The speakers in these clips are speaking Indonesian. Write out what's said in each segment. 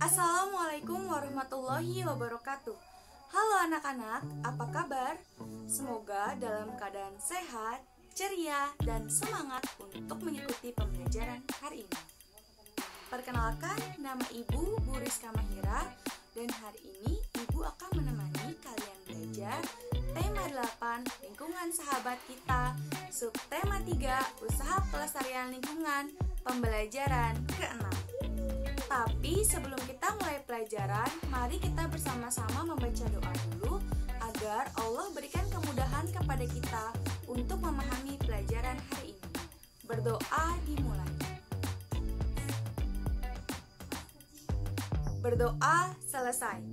Assalamualaikum warahmatullahi wabarakatuh. Halo anak-anak, apa kabar? Semoga dalam keadaan sehat, ceria, dan semangat untuk mengikuti pembelajaran hari ini. Perkenalkan, nama Ibu Bu Rizka Mahira, dan hari ini Ibu akan menemani kalian belajar tema 8, lingkungan sahabat kita, subtema 3, usaha pelestarian lingkungan, pembelajaran ke-6. Tapi sebelum kita mulai pelajaran, mari kita bersama-sama membaca doa dulu agar Allah berikan kemudahan kepada kita untuk memahami pelajaran hari ini. Berdoa dimulai. Berdoa selesai.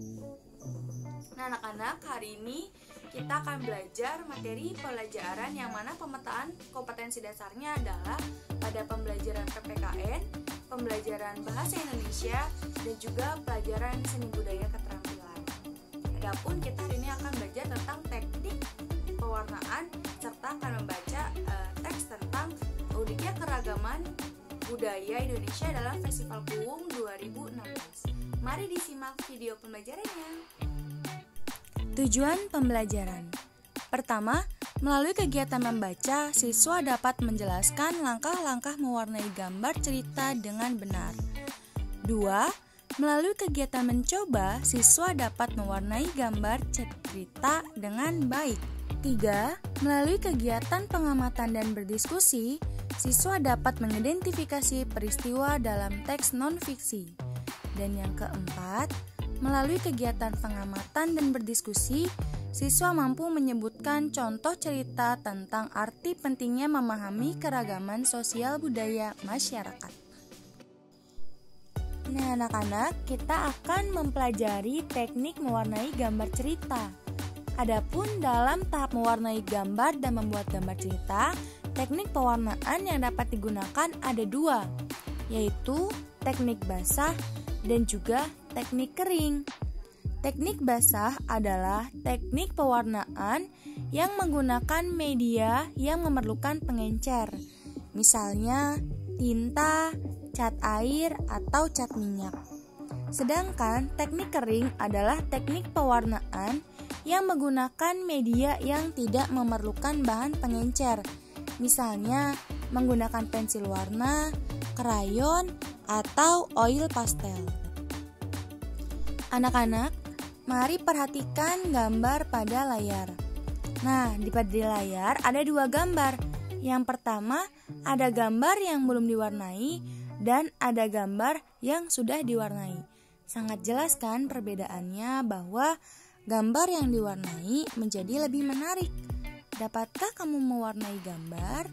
Nah, anak-anak, hari ini kita akan belajar materi pelajaran yang mana pemetaan kompetensi dasarnya adalah pada pembelajaran PPKN, pembelajaran bahasa Indonesia, dan juga pelajaran seni budaya keterampilan. Adapun kita hari ini akan belajar tentang teknik pewarnaan serta akan membaca teks tentang uniknya keragaman budaya Indonesia dalam Festival Kuwung 2016. Mari disimak video pembelajarannya. Tujuan pembelajaran. Pertama, melalui kegiatan membaca, siswa dapat menjelaskan langkah-langkah mewarnai gambar cerita dengan benar. 2. Melalui kegiatan mencoba, siswa dapat mewarnai gambar cerita dengan baik. 3. Melalui kegiatan pengamatan dan berdiskusi, siswa dapat mengidentifikasi peristiwa dalam teks non-fiksi. Dan yang keempat, melalui kegiatan pengamatan dan berdiskusi, siswa mampu menyebutkan contoh cerita tentang arti pentingnya memahami keragaman sosial budaya masyarakat. Nah, anak-anak, kita akan mempelajari teknik mewarnai gambar cerita. Adapun dalam tahap mewarnai gambar dan membuat gambar cerita, teknik pewarnaan yang dapat digunakan ada dua, yaitu teknik basah dan juga teknik kering. Teknik basah adalah teknik pewarnaan yang menggunakan media yang memerlukan pengencer, misalnya tinta, cat air, atau cat minyak. Sedangkan teknik kering adalah teknik pewarnaan yang menggunakan media yang tidak memerlukan bahan pengencer, misalnya menggunakan pensil warna, krayon, atau oil pastel. Anak-anak, mari perhatikan gambar pada layar. Nah, di pada layar ada dua gambar. Yang pertama, ada gambar yang belum diwarnai dan ada gambar yang sudah diwarnai. Sangat jelas kan perbedaannya bahwa gambar yang diwarnai menjadi lebih menarik. Dapatkah kamu mewarnai gambar?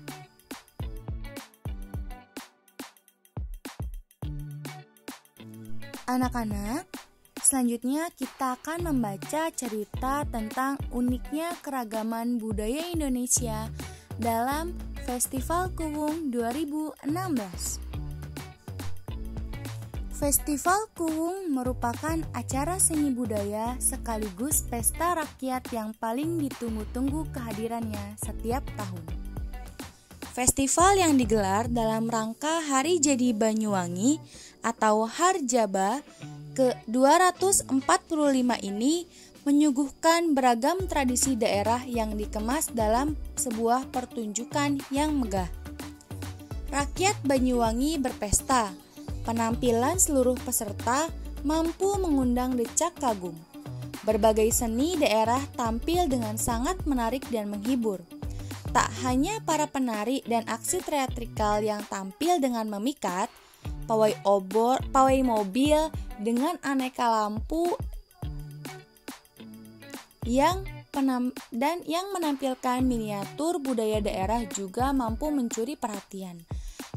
Anak-anak, selanjutnya kita akan membaca cerita tentang uniknya keragaman budaya Indonesia dalam Festival Kuwung 2016. Festival Kuwung merupakan acara seni budaya sekaligus pesta rakyat yang paling ditunggu-tunggu kehadirannya setiap tahun. Festival yang digelar dalam rangka Hari Jadi Banyuwangi atau Harjaba ke-245 ini menyuguhkan beragam tradisi daerah yang dikemas dalam sebuah pertunjukan yang megah. Rakyat Banyuwangi berpesta, penampilan seluruh peserta mampu mengundang decak kagum. Berbagai seni daerah tampil dengan sangat menarik dan menghibur. Tak hanya para penari dan aksi teatrikal yang tampil dengan memikat, pawai obor, pawai mobil dengan aneka lampu yang menampilkan miniatur budaya daerah juga mampu mencuri perhatian.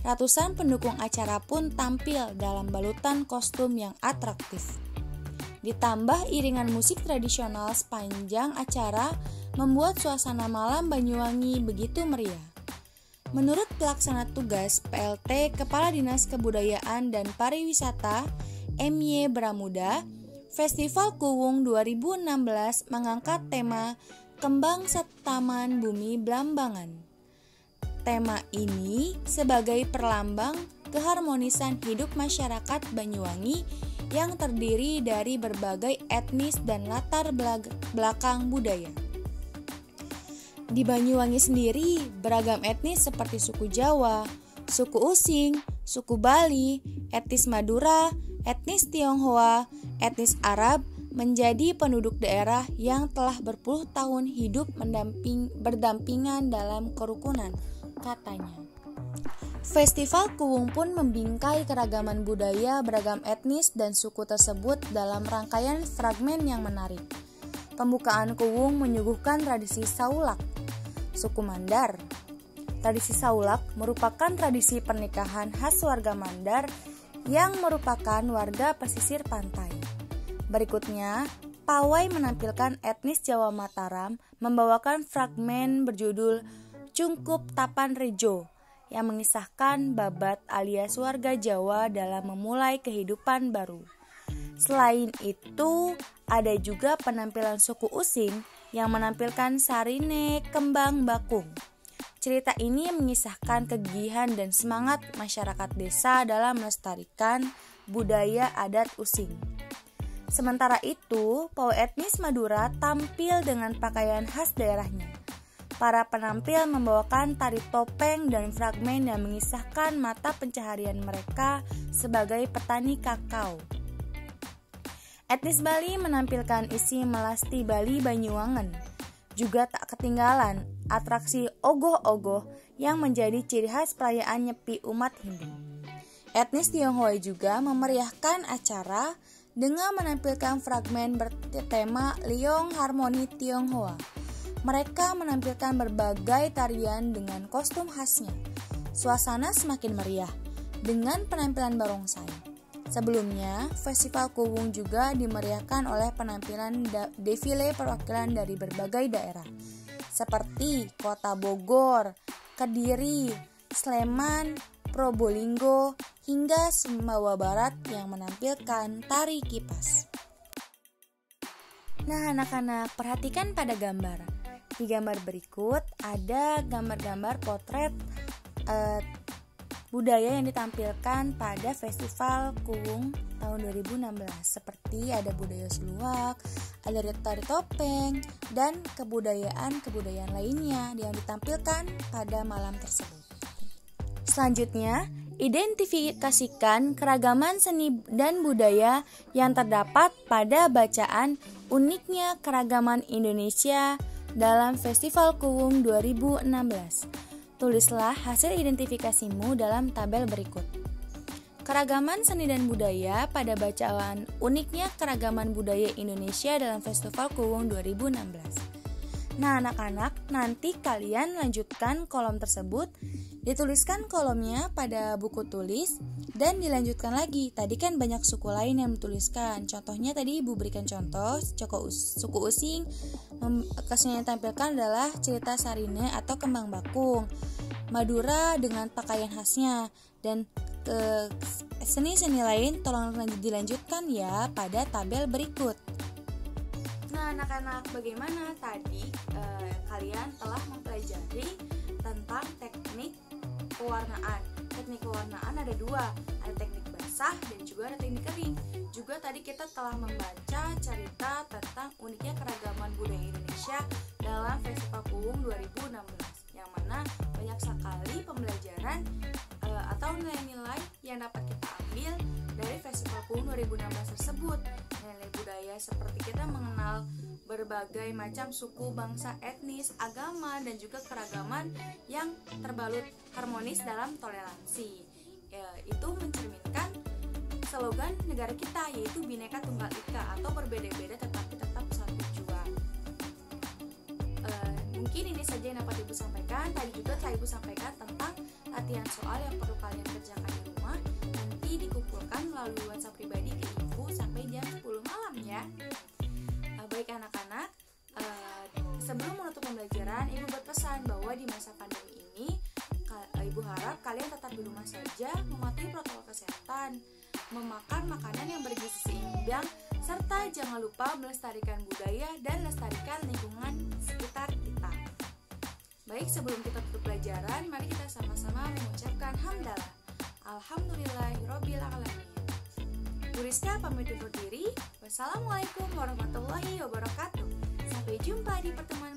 Ratusan pendukung acara pun tampil dalam balutan kostum yang atraktif. Ditambah iringan musik tradisional sepanjang acara membuat suasana malam Banyuwangi begitu meriah. Menurut pelaksana tugas PLT Kepala Dinas Kebudayaan dan Pariwisata MY Bramuda, Festival Kuwung 2016 mengangkat tema Kembang Setaman Bumi Blambangan. Tema ini sebagai perlambang keharmonisan hidup masyarakat Banyuwangi yang terdiri dari berbagai etnis dan latar belakang budaya. Di Banyuwangi sendiri, beragam etnis seperti suku Jawa, suku Using, suku Bali, etnis Madura, etnis Tionghoa, etnis Arab menjadi penduduk daerah yang telah berpuluh tahun hidup berdampingan dalam kerukunan, katanya. Festival Kuwung pun membingkai keragaman budaya beragam etnis dan suku tersebut dalam rangkaian fragmen yang menarik. Pembukaan Kuwung menyuguhkan tradisi Saulak, suku Mandar. Tradisi Saulak merupakan tradisi pernikahan khas warga Mandar yang merupakan warga pesisir pantai. Berikutnya, pawai menampilkan etnis Jawa Mataram membawakan fragmen berjudul Cungkup Tapan Rejo yang mengisahkan babat alias warga Jawa dalam memulai kehidupan baru. Selain itu, ada juga penampilan suku Using yang menampilkan sarine kembang bakung. Cerita ini mengisahkan kegigihan dan semangat masyarakat desa dalam melestarikan budaya adat Using. Sementara itu, pawai etnis Madura tampil dengan pakaian khas daerahnya. Para penampil membawakan tari topeng dan fragmen yang mengisahkan mata pencaharian mereka sebagai petani kakao. Etnis Bali menampilkan isi melasti Bali Banyuwangen. Juga tak ketinggalan atraksi ogoh-ogoh yang menjadi ciri khas perayaan Nyepi umat Hindu. Etnis Tionghoa juga memeriahkan acara dengan menampilkan fragmen bertema Liong Harmoni Tionghoa. Mereka menampilkan berbagai tarian dengan kostum khasnya. Suasana semakin meriah dengan penampilan barongsai. Sebelumnya, Festival Kuwung juga dimeriahkan oleh penampilan defile perwakilan dari berbagai daerah, seperti Kota Bogor, Kediri, Sleman, Probolinggo, hingga Sumbawa Barat yang menampilkan tari kipas. Nah, anak-anak, perhatikan pada gambar. Di gambar berikut ada gambar-gambar potret budaya yang ditampilkan pada Festival Kuwung tahun 2016, seperti ada budaya Seluak, ada tari topeng, dan kebudayaan lainnya yang ditampilkan pada malam tersebut. Selanjutnya, identifikasikan keragaman seni dan budaya yang terdapat pada bacaan Uniknya Keragaman Indonesia dalam Festival Kuwung 2016. Tulislah hasil identifikasimu dalam tabel berikut. Keragaman seni dan budaya pada bacaan Uniknya Keragaman Budaya Indonesia dalam Festival Kuwung 2016. Nah, anak-anak, nanti kalian lanjutkan kolom tersebut. Dituliskan kolomnya pada buku tulis dan dilanjutkan lagi. Tadi kan banyak suku lain yang menuliskan. Contohnya tadi Ibu berikan contoh suku Using. Kesenian yang ditampilkan adalah cerita sarine atau kembang bakung. Madura dengan pakaian khasnya, dan seni-seni lain tolong dilanjutkan ya pada tabel berikut. Nah, anak-anak, bagaimana tadi kalian telah mempelajari tentang teknik pewarnaan. Teknik pewarnaan ada dua, ada teknik basah dan juga ada teknik kering. Juga tadi kita telah membaca cerita tentang uniknya keragaman budaya Indonesia dalam Festival Kuwung 2016, yang mana banyak sekali pembelajaran atau nilai-nilai yang dapat kita ambil dari Festival Kuwung 2016 tersebut. Nilai budaya seperti kita mengenal berbagai macam suku, bangsa, etnis, agama, dan juga keragaman yang terbalut harmonis dalam toleransi. Itu mencerminkan slogan negara kita, yaitu Bhinneka Tunggal Ika atau berbeda-beda tetapi tetap satu jua. Mungkin ini saja yang dapat Ibu sampaikan. Tadi juga telah Ibu sampaikan tentang latihan soal yang perlu kalian kerjakan di rumah. Nanti dikumpulkan melalui WhatsApp pribadi ke Ibu sampai jam 10 malam ya. Baik anak-anak, sebelum menutup pembelajaran, Ibu berpesan bahwa di masa pandemi ini Ibu harap kalian tetap di rumah saja, mematuhi protokol kesehatan, memakan makanan yang bergizi seimbang, serta jangan lupa melestarikan budaya dan lestarikan lingkungan sekitar kita. Baik, sebelum kita tutup pelajaran, mari kita sama-sama mengucapkan hamdalah. Alhamdulillahirobbilalamin. Bu Rizka pamit undur diri. Wassalamualaikum warahmatullahi wabarakatuh. Sampai jumpa di pertemuan